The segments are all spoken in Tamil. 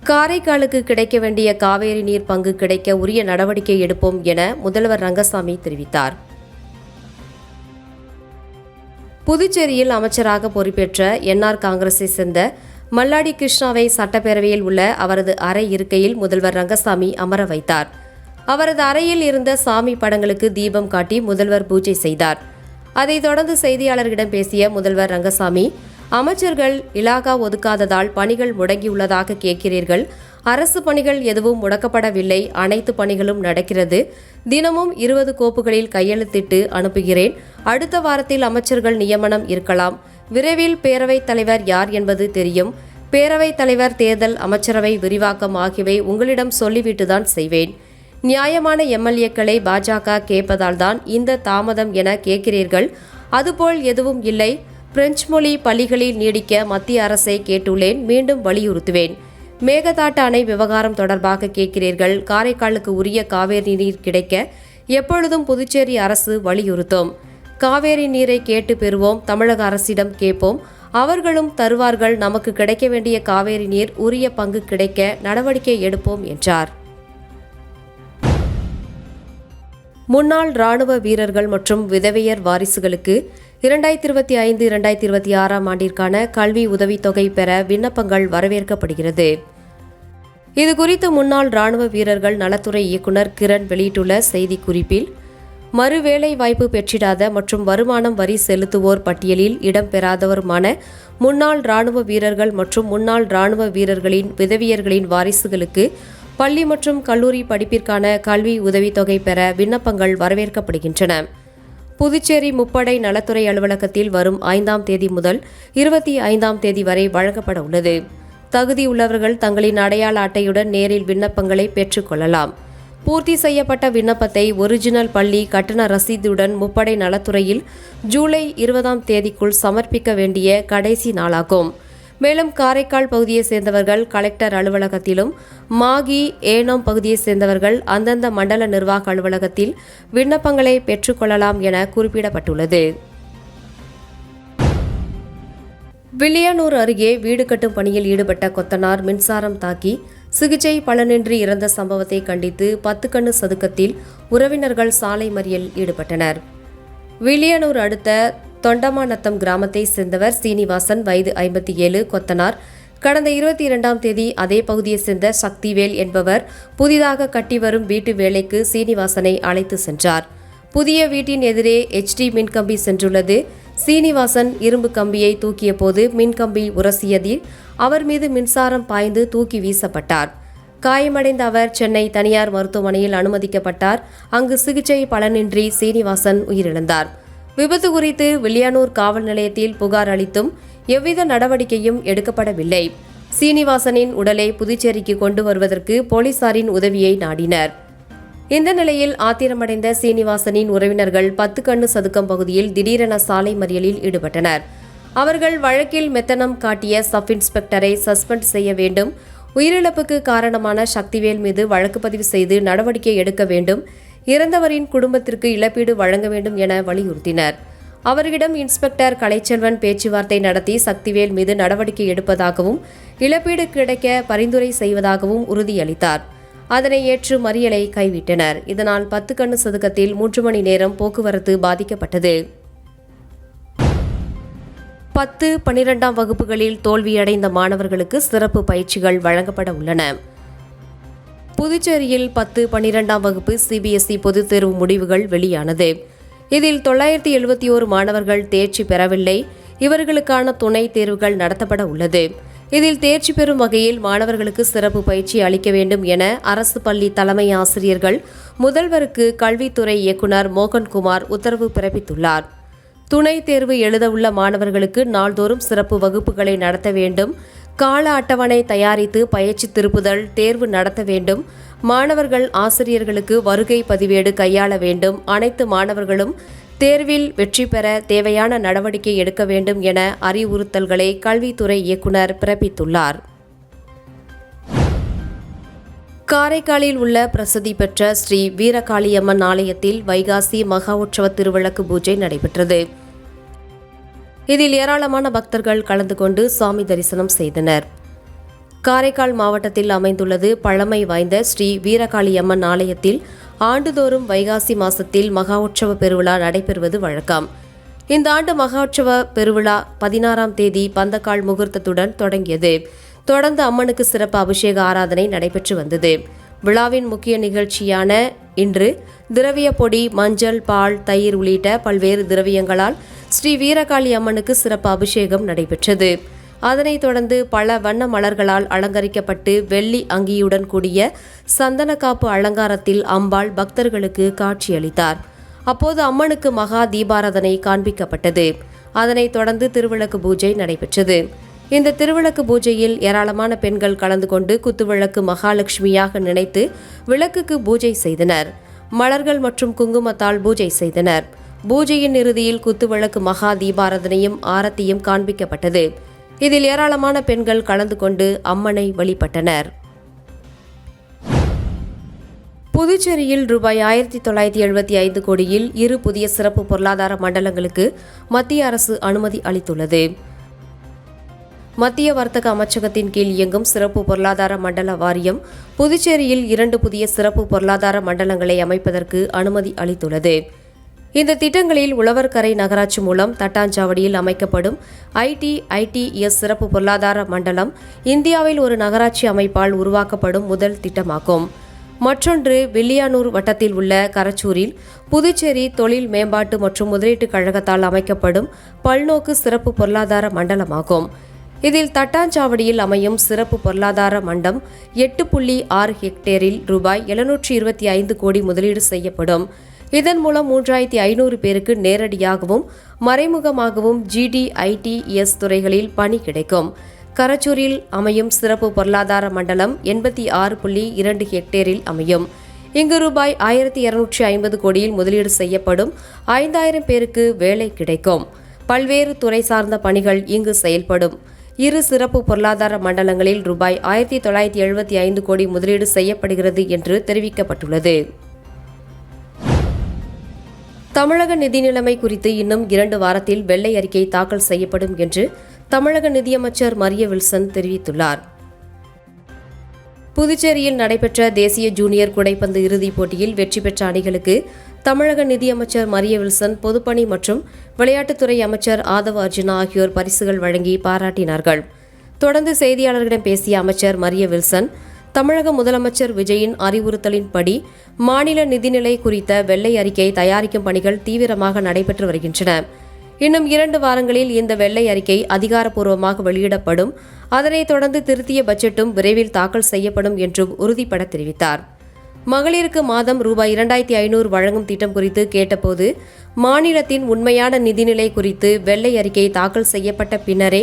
காரைக்காலுக்கு கிடைக்க வேண்டிய காவேரி நீர் பங்கு கிடைக்க உரிய நடவடிக்கை எடுப்போம் என முதல்வர் ரங்கசாமி தெரிவித்தார். புதுச்சேரியில் அமைச்சராக பொறுப்பேற்ற என்ஆர் காங்கிரஸை சேர்ந்த மல்லாடி கிருஷ்ணாவை சட்டப்பேரவையில் உள்ள அவரது அறை இருக்கையில் முதல்வர் ரங்கசாமி அமர வைத்தார். அவரது அறையில் இருந்த சாமி படங்களுக்கு தீபம் காட்டி முதல்வர் பூஜை செய்தார். அதைத் தொடர்ந்து செய்தியாளர்களிடம் பேசிய முதல்வர் ரங்கசாமி, அமைச்சர்கள் இலாகா ஒதுக்காததால் பணிகள் முடங்கியுள்ளதாக கேட்கிறீர்கள். அரசு பணிகள் எதுவும் முடக்கப்படவில்லை. அனைத்து பணிகளும் நடக்கிறது. தினமும் 20 கோப்புகளில் கையெழுத்திட்டு அனுப்புகிறேன். அடுத்த வாரத்தில் அமைச்சர்கள் நியமனம் இருக்கலாம். விரைவில் பேரவைத் தலைவர் யார் என்பது தெரியும். பேரவைத் தலைவர் தேர்தல், அமைச்சரவை விரிவாக்கம் ஆகியவை உங்களிடம் சொல்லிவிட்டுதான் செய்வேன். நியாயமான எம்எல்ஏக்களை பாஜக கேட்பதால் தான் இந்த தாமதம் என கேட்கிறீர்கள். அதுபோல் எதுவும் இல்லை. பிரெஞ்சு மொழி பள்ளிகளில் நீடிக்க மத்திய அரசை கேட்டுள்ளேன். மீண்டும் வலியுறுத்துவேன். மேகதாட்டு அணை விவகாரம் தொடர்பாக கேட்கிறீர்கள். காரைக்காலுக்கு உரிய காவேரி நீர் கிடைக்க எப்பொழுதும் புதுச்சேரி அரசு வலியுறுத்தும். காவேரி நீரை கேட்டு பெறுவோம். தமிழக அரசிடம் கேட்போம். அவர்களும் தருவார்கள். நமக்கு கிடைக்க வேண்டிய காவேரி நீர் உரிய பங்கு கிடைக்க நடவடிக்கை எடுப்போம் என்றார். முன்னாள் ராணுவ வீரர்கள் மற்றும் விதவையர் வாரிசுகளுக்கு 2025-2026 ஆண்டிற்கான கல்வி உதவித்தொகை பெற விண்ணப்பங்கள் வரவேற்கப்படுகிறது. இதுகுறித்து முன்னாள் ராணுவ வீரர்கள் நலத்துறை இயக்குநர் கிரண் வெளியிட்டுள்ள செய்திக்குறிப்பில், மறுவேலை வாய்ப்பு பெற்றிடாத மற்றும் வருமானம் வரி செலுத்துவோர் பட்டியலில் இடம்பெறாதவருமான முன்னாள் ராணுவ வீரர்கள் மற்றும் முன்னாள் ராணுவ வீரர்களின் விதவியர்களின் வாரிசுகளுக்கு பள்ளி மற்றும் கல்லூரி படிப்பிற்கான கல்வி உதவித்தொகை பெற விண்ணப்பங்கள் வரவேற்கப்படுகின்றன. புதுச்சேரி முப்படை நலத்துறை அலுவலகத்தில் வரும் 5ஆம் தேதி முதல் 25ஆம் தேதி வரை வழங்கப்பட உள்ளது. தகுதியுள்ளவர்கள் தங்களின் அடையாள அட்டையுடன் நேரில் விண்ணப்பங்களை பெற்றுக்கொள்ளலாம். பூர்த்தி செய்யப்பட்ட விண்ணப்பத்தை ஒரிஜினல் பள்ளி கட்டண ரசீதுடன் முப்படை நலத்துறையில் ஜூலை 20ஆம் தேதிக்குள் சமர்ப்பிக்க வேண்டிய கடைசி நாளாகும். மேலும் காரைக்கால் பகுதியைச் சேர்ந்தவர்கள் கலெக்டர் அலுவலகத்திலும், மாகி, ஏனம் பகுதியைச் சேர்ந்தவர்கள் அந்தந்த மண்டல நிர்வாக அலுவலகத்தில் விண்ணப்பங்களை பெற்றுக்கொள்ளலாம் என குறிப்பிடப்பட்டுள்ளது. வில்லியனூர் அருகே வீடு கட்டும் பணியில் ஈடுபட்ட கொத்தனார் மின்சாரம் தாக்கி சிகிச்சை பலனின்றி இறந்த சம்பவத்தை கண்டித்து 10 கண்ணு சதுக்கத்தில் உறவினர்கள் சாலை மறியலில் ஈடுபட்டனர். வில்லியனூர் அடுத்த தொண்டமாநத்தம் கிராமத்தை சேர்ந்தவர் சீனிவாசன், வயது 57, கொத்தனார். கடந்த 22ஆம் தேதி அதே பகுதியைச் சேர்ந்த சக்திவேல் என்பவர் புதிதாக கட்டி வரும் வீட்டு வேலைக்கு சீனிவாசனை அழைத்து சென்றார். புதிய வீட்டின் எதிரே HD மின்கம்பி சென்றுள்ளது. சீனிவாசன் இரும்பு கம்பியை தூக்கிய போது மின்கம்பி உரசியதில் அவர் மீது மின்சாரம் பாய்ந்து தூக்கி வீசப்பட்டார். காயமடைந்த அவர் சென்னை தனியார் மருத்துவமனையில் அனுமதிக்கப்பட்டார். அங்கு சிகிச்சை பலனின்றி சீனிவாசன் உயிரிழந்தார். விபத்து குறித்து வில்லியனூர் காவல் நிலையத்தில் புகார் அளித்தும் எவ்வித நடவடிக்கையும் எடுக்கப்படவில்லை. சீனிவாசனின் உடலை புதுச்சேரிக்கு கொண்டு வருவதற்கு போலீசாரின் உதவியை நாடினர். இந்த நிலையில் ஆத்திரமடைந்த சீனிவாசனின் உறவினர்கள் 10 கண்ணு சதுக்கம் பகுதியில் திடீரென சாலை மறியலில் ஈடுபட்டனர். அவர்கள் வழக்கில் மெத்தனம் காட்டிய சப் இன்ஸ்பெக்டரை சஸ்பெண்ட் செய்ய வேண்டும், உயிரிழப்புக்கு காரணமான சக்திவேல் மீது வழக்கு பதிவு செய்து நடவடிக்கை எடுக்க வேண்டும், இறந்தவரின் குடும்பத்திற்கு இழப்பீடு வழங்க வேண்டும் என வலியுறுத்தினர். அவர்களிடம் இன்ஸ்பெக்டர் கலைச்செல்வன் பேச்சுவார்த்தை நடத்தி சக்திவேல் மீது நடவடிக்கை எடுப்பதாகவும் இழப்பீடு கிடைக்க பரிந்துரை செய்வதாகவும் உறுதியளித்தார். அதனை ஏற்று மறியலை கைவிட்டனர். இதனால் 10 கண்ணு சதுக்கத்தில் 3 மணி நேரம் போக்குவரத்து பாதிக்கப்பட்டது. 10, 12ஆம் வகுப்புகளில் தோல்வியடைந்த மாணவர்களுக்கு சிறப்பு பயிற்சிகள் வழங்கப்பட உள்ளன. புதுச்சேரியில் 10, 12ஆம் வகுப்பு CBSE பொதுத் தேர்வு முடிவுகள் வெளியானது. இதில் 971 மாணவர்கள் தேர்ச்சி பெறவில்லை. இவர்களுக்கான துணை தேர்வுகள் நடத்தப்பட உள்ளது. இதில் தேர்ச்சி பெறும் வகையில் மாணவர்களுக்கு சிறப்பு பயிற்சி அளிக்க வேண்டும் என அரசு பள்ளி தலைமை ஆசிரியர்கள் முதல்வருக்கு கல்வித்துறை இயக்குநர் மோகன்குமார் உத்தரவு பிறப்பித்துள்ளார். துணை தேர்வு எழுதவுள்ள மாணவர்களுக்கு நாள்தோறும் சிறப்பு வகுப்புகளை நடத்த வேண்டும். கால அட்டவணை தயாரித்து பயிற்சி திருப்புதல் தேர்வு நடத்த வேண்டும். மாணவர்கள் ஆசிரியர்களுக்கு வருகை பதிவேடு கையாள வேண்டும். அனைத்து மாணவர்களும் தேர்வில் வெற்றி பெற தேவையான நடவடிக்கை எடுக்க வேண்டும் என அறிவுறுத்தல்களை கல்வித்துறை இயக்குநர் பிறப்பித்துள்ளார். காரைக்காலில் உள்ள பிரசித்தி பெற்ற ஸ்ரீ வீரகாளியம்மன் ஆலயத்தில் வைகாசி மகா உற்சவ திருவிளக்கு பூஜை நடைபெற்றது. இதில் ஏராளமான பக்தர்கள் கலந்து கொண்டு சாமி தரிசனம் செய்தனர். காரைக்கால் மாவட்டத்தில் அமைந்துள்ளது பழமை வாய்ந்த ஸ்ரீ வீரகாளியம்மன் ஆலயத்தில் ஆண்டுதோறும் வைகாசி மாதத்தில் மகா உற்சவ பெருவிழா நடைபெறுவது வழக்கம். இந்த ஆண்டு மகா உற்சவ பெருவிழா 16ஆம் தேதி பந்தக்கால் முகூர்த்தத்துடன் தொடங்கியது. தொடர்ந்து அம்மனுக்கு சிறப்பு அபிஷேக ஆராதனை நடைபெற்று வந்தது. விழாவின் முக்கிய நிகழ்ச்சியான இன்று திரவிய பொடி, மஞ்சள், பால், தயிர் உள்ளிட்ட பல்வேறு திரவியங்களால் ஸ்ரீ வீரகாளி அம்மனுக்கு சிறப்பு அபிஷேகம் நடைபெற்றது. அதனைத் தொடர்ந்து பல வண்ண மலர்களால் அலங்கரிக்கப்பட்டு வெள்ளி அங்கியுடன் கூடிய சந்தனக்காப்பு அலங்காரத்தில் அம்பாள் பக்தர்களுக்கு காட்சியளித்தார். அப்போது அம்மனுக்கு மகா தீபாராதனை காண்பிக்கப்பட்டது. அதனைத் தொடர்ந்து திருவிளக்கு பூஜை நடைபெற்றது. இந்த திருவிளக்கு பூஜையில் ஏராளமான பெண்கள் கலந்து கொண்டு குத்துவிளக்கு மகாலட்சுமியாக நினைத்து விளக்குக்கு பூஜை செய்தனர். மலர்கள் மற்றும் குங்குமத்தால் பூஜை செய்தனர். பூஜையின் இறுதியில் குத்துவிளக்கு மகா தீபாராதனையும் ஆரத்தியும் காண்பிக்கப்பட்டது. இதில் ஏராளமான பெண்கள் கலந்து கொண்டு அம்மனை வழிபட்டனர். புதுச்சேரியில் ரூபாய் 1975 கோடியில் 2 புதிய சிறப்பு பொருளாதார மண்டலங்களுக்கு மத்திய அரசு அனுமதி அளித்துள்ளது. மத்திய வர்த்தக அமைச்சகத்தின் கீழ் இயங்கும் சிறப்பு பொருளாதார மண்டல வாரியம் புதுச்சேரியில் 2 புதிய சிறப்பு பொருளாதார மண்டலங்களை அமைப்பதற்கு அனுமதி அளித்துள்ளது. இந்த திட்டங்களில் உழவர்கரை நகராட்சி மூலம் தட்டாஞ்சாவடியில் அமைக்கப்படும் ஐடிஎஸ் சிறப்பு பொருளாதார மண்டலம் இந்தியாவில் ஒரு நகராட்சி அமைப்பால் உருவாக்கப்படும் முதல் திட்டமாகும். மற்றொன்று வில்லியானூர் வட்டத்தில் உள்ள கரச்சூரில் புதுச்சேரி தொழில் மேம்பாட்டு மற்றும் முதலீட்டுக் கழகத்தால் அமைக்கப்படும் பல்நோக்கு சிறப்பு பொருளாதார மண்டலமாகும். இதில் தட்டாஞ்சாவடியில் அமையும் சிறப்பு பொருளாதார மண்டம் 8.6 ஹெக்டேரில் ரூபாய் 725 கோடி முதலீடு செய்யப்படும். இதன் மூலம் 3500 பேருக்கு நேரடியாகவும் மறைமுகமாகவும் GDITS துறைகளில் பணி கிடைக்கும். கரச்சூரில் அமையும் சிறப்பு பொருளாதார மண்டலம் 86.2 ஹெக்டேரில் அமையும். இங்கு ரூபாய் 1250 கோடியில் முதலீடு செய்யப்படும். 5000 பேருக்கு வேலை கிடைக்கும். பல்வேறு துறை சார்ந்த பணிகள் இங்கு செயல்படும். 2 சிறப்பு பொருளாதார மண்டலங்களில் ரூபாய் 1975 கோடி முதலீடு செய்யப்படுகிறது என்று தெரிவிக்கப்பட்டுள்ளது. தமிழக நிதி நிலைமை குறித்து இன்னும் 2 வாரத்தில் வெள்ளை அறிக்கை தாக்கல் செய்யப்படும் என்று தமிழக நிதியமைச்சர் மரிய வில்சன் தெரிவித்துள்ளார். புதுச்சேரியில் நடைபெற்ற தேசிய ஜூனியர் குடைப்பந்து இறுதிப் போட்டியில் வெற்றி பெற்ற அணிகளுக்கு தமிழக நிதியமைச்சர் மரிய வில்சன், பொதுப்பணி மற்றும் விளையாட்டுத்துறை அமைச்சர் ஆதவ் அர்ஜுனா ஆகியோர் பரிசுகள் வழங்கி பாராட்டினார்கள். தொடர்ந்து செய்தியாளர்களிடம் பேசிய அமைச்சர் மரிய வில்சன், தமிழக முதலமைச்சர் விஜயின் அறிவுறுத்தலின்படி மாநில நிதிநிலை குறித்த வெள்ளை அறிக்கை தயாரிக்கும் பணிகள் தீவிரமாக நடைபெற்று வருகின்றன. இன்னும் 2 வாரங்களில் இந்த வெள்ளை அறிக்கை அதிகாரப்பூர்வமாக வெளியிடப்படும். அதனைத் தொடர்ந்து திருத்திய பட்ஜெட்டும் விரைவில் தாக்கல் செய்யப்படும் என்றும் உறுதிபட தெரிவித்தார். மகளிருக்கு மாதம் ரூபாய் 2500 வழங்கும் திட்டம் குறித்து கேட்டபோது, மாநிலத்தின் உண்மையான நிதிநிலை குறித்து வெள்ளை அறிக்கை தாக்கல் செய்யப்பட்ட பின்னரே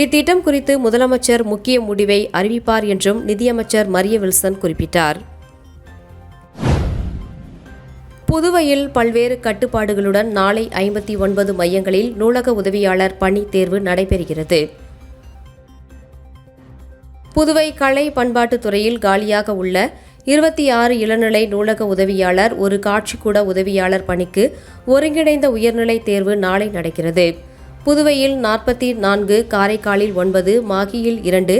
இத்திட்டம் குறித்து முதலமைச்சர் முக்கிய முடிவை அறிவிப்பார் என்றும் நிதியமைச்சர் மரிய வில்சன் குறிப்பிட்டார். புதுவையில் பல்வேறு கட்டுப்பாடுகளுடன் நாளை 59 மையங்களில் நூலக உதவியாளர் பணி தேர்வு நடைபெறுகிறது. புதுவை கலை பண்பாட்டுத் துறையில் காலியாக உள்ள 26 இளநிலை நூலக உதவியாளர், ஒரு காட்சிக்கூட உதவியாளர் பணிக்கு ஒருங்கிணைந்த உயர்நிலை தேர்வு நாளை நடக்கிறது. புதுவையில் 44, காரைக்காலில் 9, மாகியில் 2,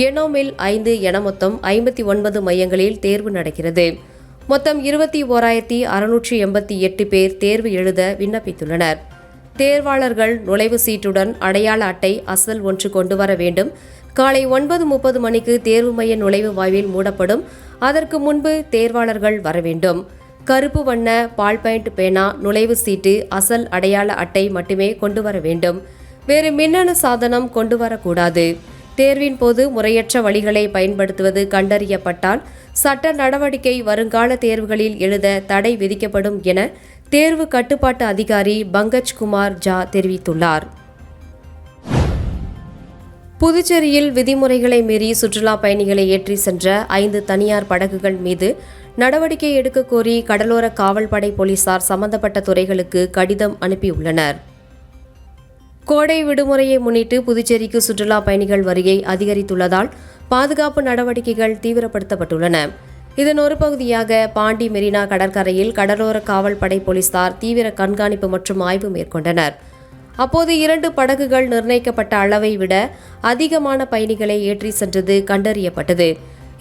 எனோமில் 5 என மொத்தம் 59 மையங்களில் தேர்வு நடக்கிறது. மொத்தம் 21,688 பேர் தேர்வு எழுத விண்ணப்பித்துள்ளனர். தேர்வாளர்கள் நுழைவு சீட்டுடன் அடையாள அட்டை அசல் ஒன்று கொண்டு வர வேண்டும். காலை 9:30 மணிக்கு தேர்வு மைய நுழைவு வாயில் மூடப்படும். அதற்கு முன்பு தேர்வாளர்கள் வர வேண்டும். கருப்பு வண்ண பால்பெயிண்ட் பேனா, நுழைவு சீட்டு, அசல் அடையாள அட்டை மட்டுமே கொண்டு வர வேண்டும். வேறு மின்னணு சாதனம் கொண்டு வரக்கூடாது. தேர்வின் போது முறையற்ற வழிகளை பயன்படுத்துவது கண்டறியப்பட்டால் சட்ட நடவடிக்கை வருங்கால தேர்வுகளில் எழுத தடை விதிக்கப்படும் என தேர்வு கட்டுப்பாட்டு அதிகாரி பங்கஜ் குமார் ஜா தெரிவித்துள்ளார். புதுச்சேரியில் விதிமுறைகளை மீறி சுற்றுலா பயணிகளை ஏற்றி சென்ற 5 தனியார் படகுகள் மீது நடவடிக்கை எடுக்க கோரி கடலோர காவல்படை போலீசார் சம்பந்தப்பட்ட துறைகளுக்கு கடிதம் அனுப்பியுள்ளனர். கோடை விடுமுறையை முன்னிட்டு புதுச்சேரிக்கு சுற்றுலா பயணிகள் வருகை அதிகரித்துள்ளதால் பாதுகாப்பு நடவடிக்கைகள் தீவிரப்படுத்தப்பட்டுள்ளன. இதன் ஒரு பகுதியாக பாண்டி மெரினா கடற்கரையில் கடலோர காவல்படை போலீசார் தீவிர கண்காணிப்பு மற்றும் ஆய்வு மேற்கொண்டனர். அப்போது 2 படகுகள் நிர்ணயிக்கப்பட்ட அளவை விட அதிகமான பயணிகளை ஏற்றி சென்றது கண்டறியப்பட்டது.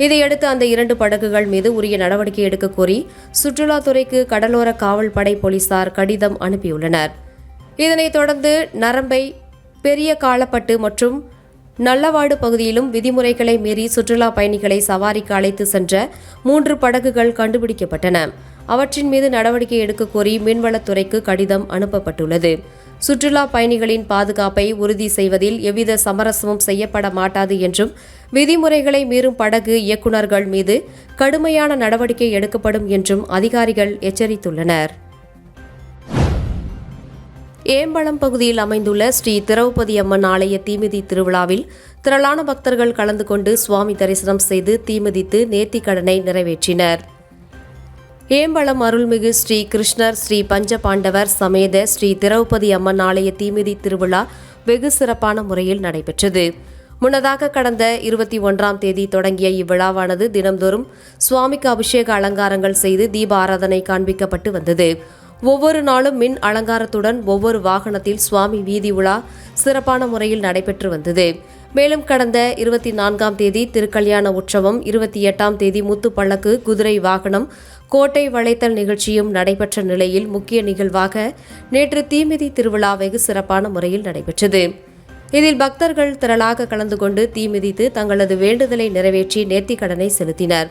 இதையடுத்து அந்த 2 படகுகள் மீது உரிய நடவடிக்கை எடுக்க கோரி சுற்றுலாத்துறைக்கு கடலோர காவல் படை போலீசார் கடிதம் அனுப்பியுள்ளனர். இதனைத் தொடர்ந்து நரம்பை, பெரிய காலப்பட்டு மற்றும் நல்லவாடு பகுதியிலும் விதிமுறைகளை மீறி சுற்றுலா பயணிகளை சவாரிக்கு அழைத்து சென்ற 3 படகுகள் கண்டுபிடிக்கப்பட்டன. அவற்றின் மீது நடவடிக்கை எடுக்க கோரி மீன்வளத்துறைக்கு கடிதம் அனுப்பப்பட்டுள்ளது. சுற்றுலா பயணிகளின் பாதுகாப்பை உறுதி செய்வதில் எவ்வித சமரசமும் செய்யப்பட மாட்டாது என்றும் விதிமுறைகளை மீறும் படகு இயக்குநர்கள் மீது கடுமையான நடவடிக்கை எடுக்கப்படும் என்றும் அதிகாரிகள் எச்சரித்துள்ளனர். ஏம்பலம் பகுதியில் அமைந்துள்ள ஸ்ரீ திரௌபதி அம்மன் ஆலய தீமிதி திருவிழாவில் திரளான பக்தர்கள் கலந்து கொண்டு சுவாமி தரிசனம் செய்து தீமிதித்து நேர்த்திக்கடனை நிறைவேற்றினர். ஏம்பலம் அருள்மிகு ஸ்ரீ கிருஷ்ணர் ஸ்ரீ பஞ்சபாண்டவர் சமேத ஸ்ரீ திரௌபதி அம்மன் ஆலய தீமிதி திருவிழா வெகு சிறப்பான முறையில் நடைபெற்றது. முன்னதாக கடந்த 21ஆம் தேதி தொடங்கிய இவ்விழாவானது தினம்தோறும் சுவாமிக்கு அபிஷேக அலங்காரங்கள் செய்து தீப ஆராதனை காண்பிக்கப்பட்டு வந்தது. ஒவ்வொரு நாளும் மின் அலங்காரத்துடன் ஒவ்வொரு வாகனத்தில் சுவாமி வீதி உலா சிறப்பான முறையில் நடைபெற்று வந்தது. மேலும் கடந்த 24ஆம் தேதி திருக்கல்யாண உற்சவம், 28ஆம் தேதி முத்துப்பள்ளக்கு, குதிரை வாகனம், கோட்டை வளைத்தல் நிகழ்ச்சியும் நடைபெற்ற நிலையில் முக்கிய நிகழ்வாக நேற்று தீமிதி திருவிழா வெகு சிறப்பான முறையில் நடைபெற்றது. இதில் பக்தர்கள் திரளாக கலந்து கொண்டு தீமிதித்து தங்களது வேண்டுதலை நிறைவேற்றி நேர்த்திக்கடனை செலுத்தினர்.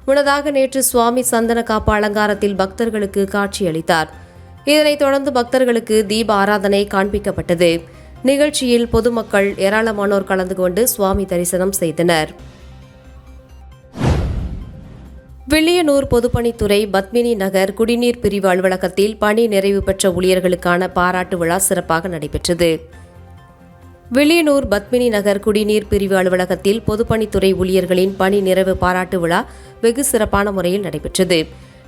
முன்னதாக நேற்று சுவாமி சந்தன காப்பு அலங்காரத்தில் பக்தர்களுக்கு காட்சியளித்தார். இதனைத் தொடர்ந்து பக்தர்களுக்கு தீப ஆராதனை காண்பிக்கப்பட்டது. நிகழ்ச்சியில் பொதுமக்கள் ஏராளமானோர் கலந்து கொண்டு சுவாமி தரிசனம் செய்தனர். வில்லியனூர் பொதுப்பணித்துறை பத்மினி நகர் குடிநீர் பிரிவு அலுவலகத்தில் பணி நிறைவு பெற்ற ஊழியர்களுக்கான பாராட்டு விழா சிறப்பாக நடைபெற்றது. வில்லியனூர் பத்மினி நகர் குடிநீர் பிரிவு அலுவலகத்தில் பொதுப்பணித்துறை ஊழியர்களின் பணி நிறைவு பாராட்டு விழா வெகு சிறப்பான முறையில் நடைபெற்றது.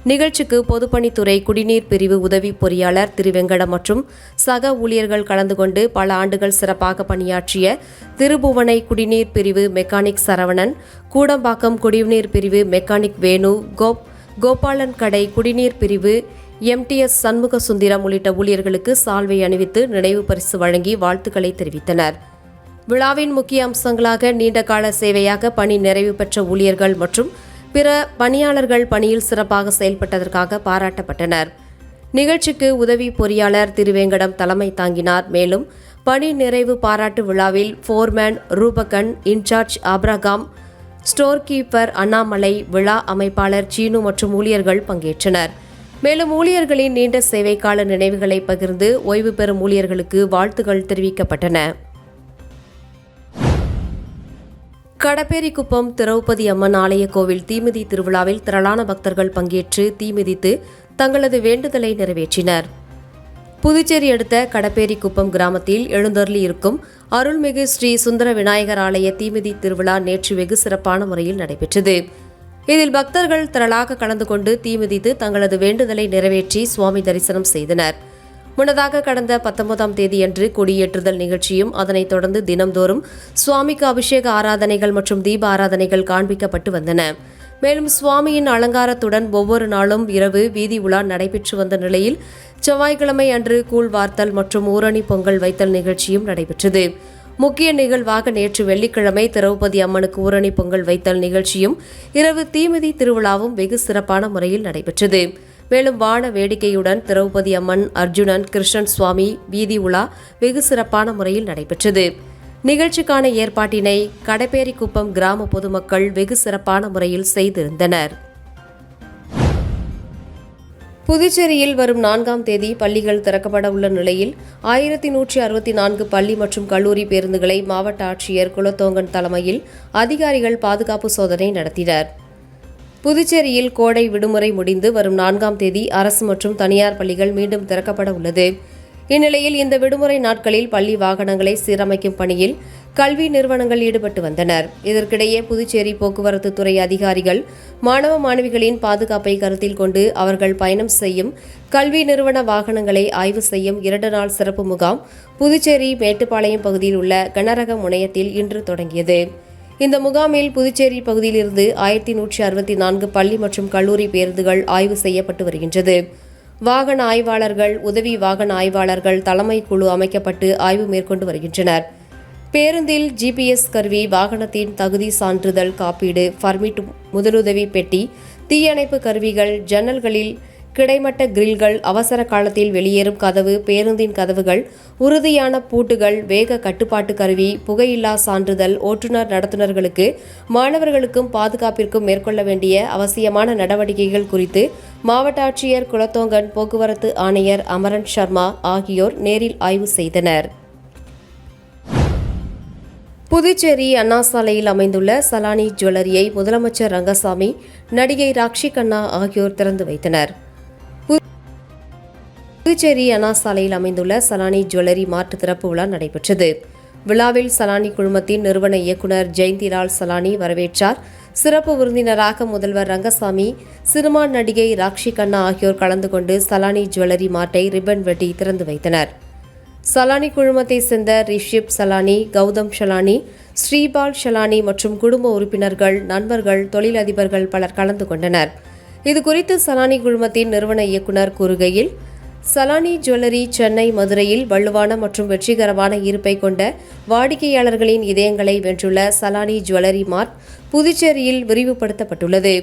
நிகழ்ச்சிக்கு பொதுப்பணித்துறை குடிநீர் பிரிவு உதவி பொறியாளர் திரு வெங்கடம் மற்றும் சக ஊழியர்கள் கலந்து கொண்டு பல ஆண்டுகள் சிறப்பாக பணியாற்றிய திருபுவனை குடிநீர் பிரிவு மெக்கானிக் சரவணன், கூடம்பாக்கம் குடிநீர் பிரிவு மெக்கானிக் வேணு, கோபாலன் கடை குடிநீர் பிரிவு MTS சண்முக சுந்தரம் உள்ளிட்ட ஊழியர்களுக்கு சால்வை அணிவித்து நினைவு பரிசு வழங்கி வாழ்த்துக்களை தெரிவித்தனர். விழாவின் முக்கிய அம்சங்களாக நீண்டகால சேவையாக பணி நிறைவு பெற்ற ஊழியர்கள் மற்றும் பிற பணியாளர்கள் பணியில் சிறப்பாக செயல்பட்டதற்காக பாராட்டப்பட்டனர். நிகழ்ச்சிக்கு உதவி பொறியாளர் திருவேங்கடம் தலைமை தாங்கினார். மேலும் பணி நிறைவு பாராட்டு விழாவில் foreman Rupakan, in charge Abraham, store keeper Annamalai, விழா அமைப்பாளர் சீனு மற்றும் ஊழியர்கள் பங்கேற்றனர். மேலும் ஊழியர்களின் நீண்ட சேவைக்கால நினைவுகளை பகிர்ந்து ஓய்வு பெறும் ஊழியர்களுக்கு வாழ்த்துக்கள் தெரிவிக்கப்பட்டன. கடப்பேரிக்குப்பம் திரௌபதி அம்மன் ஆலய கோவில் தீமிதி திருவிழாவில் திரளான பக்தர்கள் பங்கேற்று தீமிதித்து தங்களது வேண்டுதலை நிறைவேற்றினர். புதுச்சேரி அடுத்த கடப்பேரிக்குப்பம் கிராமத்தில் எழுந்தருளி இருக்கும் அருள்மிகு ஸ்ரீ சுந்தர விநாயகர் ஆலய தீமிதி திருவிழா நேற்று வெகு சிறப்பான முறையில் நடைபெற்றது. இதில் பக்தர்கள் திரளாக கலந்து கொண்டு தீமிதித்து தங்களது வேண்டுதலை நிறைவேற்றி சுவாமி தரிசனம் செய்தனர். முன்னதாக கடந்த 19ஆம் தேதியன்று கொடியேற்றுதல் நிகழ்ச்சியும் அதனைத் தொடர்ந்து தினம்தோறும் சுவாமிக்கு அபிஷேக ஆராதனைகள் மற்றும் தீப ஆராதனைகள் காண்பிக்கப்பட்டு வந்தன. மேலும் சுவாமியின் அலங்காரத்துடன் ஒவ்வொரு நாளும் இரவு வீதி உலா நடைபெற்று வந்த நிலையில் செவ்வாய்க்கிழமை அன்று கூழ் வார்த்தல் மற்றும் ஊரணி பொங்கல் வைத்தல் நிகழ்ச்சியும் நடைபெற்றது. முக்கிய நிகழ்வாக நேற்று வெள்ளிக்கிழமை திரௌபதி அம்மனுக்கு ஊரணி பொங்கல் வைத்தல் நிகழ்ச்சியும் இரவு தீமிதி திருவிழாவும் வெகு சிறப்பான முறையில் நடைபெற்றது. மேலும் வான வேடிக்கையுடன் திரௌபதி அம்மன், அர்ஜுனன், கிருஷ்ணன் சுவாமி வீதி உலா வெகு சிறப்பான முறையில் நடைபெற்றது. நிகழ்ச்சிக்கான ஏற்பாட்டினை கடப்பேரிக்குப்பம் கிராம பொதுமக்கள் வெகு சிறப்பான முறையில் செய்திருந்தனர். புதுச்சேரியில் வரும் 4ஆம் தேதி பள்ளிகள் திறக்கப்பட உள்ள நிலையில் 1164 பள்ளி மற்றும் கல்லூரி பேருந்துகளை மாவட்ட ஆட்சியர் குலத்தோங்கன் தலைமையில் அதிகாரிகள் பாதுகாப்பு சோதனை நடத்தினர். புதுச்சேரியில் கோடை விடுமுறை முடிந்து வரும் 4ஆம் தேதி அரசு மற்றும் தனியார் பள்ளிகள் மீண்டும் திறக்கப்பட உள்ளது. இந்நிலையில் இந்த விடுமுறை நாட்களில் பள்ளி வாகனங்களை சீரமைக்கும் பணியில் கல்வி நிறுவனங்கள் ஈடுபட்டு வந்தனர். இதற்கிடையே புதுச்சேரி போக்குவரத்து துறை அதிகாரிகள் மாணவ மாணவிகளின் பாதுகாப்பை கருத்தில் கொண்டு அவர்கள் பயணம் செய்யும் கல்வி நிறுவன வாகனங்களை ஆய்வு செய்யும் 2 நாள் சிறப்பு முகாம் புதுச்சேரி மேட்டுப்பாளையம் பகுதியில் உள்ள கனரக முனையத்தில் இன்று தொடங்கியது. இந்த முகாமில் புதுச்சேரி பகுதியிலிருந்து 1164 பள்ளி மற்றும் கல்லூரி பேருந்துகள் ஆய்வு செய்யப்பட்டு வருகின்றது. வாகன ஆய்வாளர்கள், உதவி வாகன ஆய்வாளர்கள் தலைமை குழு அமைக்கப்பட்டு ஆய்வு மேற்கொண்டு வருகின்றனர். பேருந்தில் GPS கருவி, வாகனத்தின் தகுதி சான்றிதழ், காப்பீடு, பர்மிட், முதலுதவி பெட்டி, தீயணைப்பு கருவிகள், ஜன்னல்களில் கிடைமட்ட கிரில்கள், அவசர காலத்தில் வெளியேறும் கதவு, பேருந்தின் கதவுகள், உறுதியான பூட்டுகள், வேக கட்டுப்பாட்டு கருவி, புகையில்லா சான்றிதழ், ஓட்டுநர் நடத்துனர்களுக்கு, மாணவர்களுக்கும் பாதுகாப்பிற்கும் மேற்கொள்ள வேண்டிய அவசியமான நடவடிக்கைகள் குறித்து மாவட்ட ஆட்சியர் குலத்தோங்கன், போக்குவரத்து ஆணையர் அமரன் சர்மா ஆகியோர் நேரில் ஆய்வு செய்தனர். புதுச்சேரி அண்ணா சாலையில் அமைந்துள்ள சலானி ஜுவல்லரியை முதலமைச்சர் ரங்கசாமி, நடிகை ராக்ஷி கண்ணா ஆகியோர் திறந்து வைத்தனர். புதுச்சேரி அண்ணா சாலையில் அமைந்துள்ள சலானி ஜுவல்லரி மார்ட் திறப்பு விழா நடைபெற்றது. விழாவில் சலானி குழுமத்தின் நிறுவன இயக்குநர் ஜெயந்திலால் சலானி வரவேற்றார். சிறப்பு விருந்தினராக முதல்வர் ரங்கசாமி, சினிமா நடிகை ராக்ஷி கண்ணா ஆகியோர் கலந்து கொண்டு சலானி ஜுவல்லரி மார்ட்டை ரிப்பன் வெட்டி திறந்து வைத்தனர். சலானி குழுமத்தை சேர்ந்த ரிஷிப் சலானி, கௌதம் ஷலானி, ஸ்ரீபால் ஷலானி மற்றும் குடும்ப உறுப்பினர்கள், நண்பர்கள், தொழிலதிபர்கள் பலர் கலந்து கொண்டனர். இதுகுறித்து சலானி குழுமத்தின் நிறுவன இயக்குநர் கூறுகையில், சலானி ஜுவல்லரி சென்னை, மதுரையில் வலுவான மற்றும் வெற்றிகரமான இருப்பை கொண்ட வாடிக்கையாளர்களின் இதயங்களை வென்றுள்ள சலானி ஜுவல்லரி மார்ட் புதுச்சேரியில் விரிவுபடுத்தப்பட்டுள்ளது.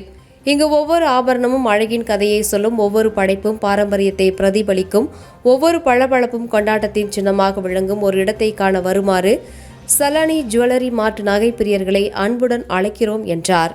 இங்கு ஒவ்வொரு ஆபரணமும் அழகின் கதையை சொல்லும், ஒவ்வொரு படைப்பும் பாரம்பரியத்தை பிரதிபலிக்கும், ஒவ்வொரு பளபளப்பும் கொண்டாட்டத்தின் சின்னமாக விளங்கும் ஒரு இடத்தை காண வருமாறு சலானி ஜுவல்லரி மார்ட் நகை பிரியர்களை அன்புடன் அழைக்கிறோம் என்றார்.